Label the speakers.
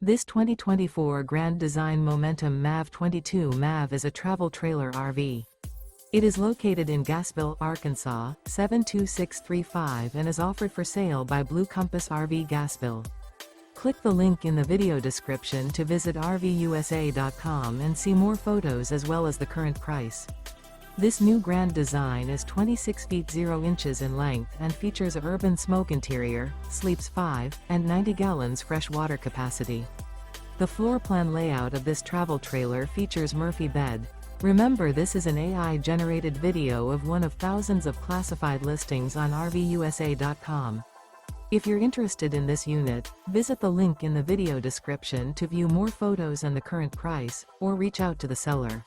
Speaker 1: This 2024 Grand Design Momentum MAV 22 MAV is a travel trailer RV. It is located in Gassville, Arkansas, 72635 and is offered for sale by Blue Compass RV Gassville. Click the link in the video description to visit RVUSA.com and see more photos as well as the current price. This new Grand Design is 26 feet 0 inches in length and features a urban smoke interior, sleeps 5, and 90 gallons fresh water capacity. The floor plan layout of this travel trailer features Murphy bed. Remember, this is an AI-generated video of one of thousands of classified listings on RVUSA.com. If you're interested in this unit, visit the link in the video description to view more photos and the current price, or reach out to the seller.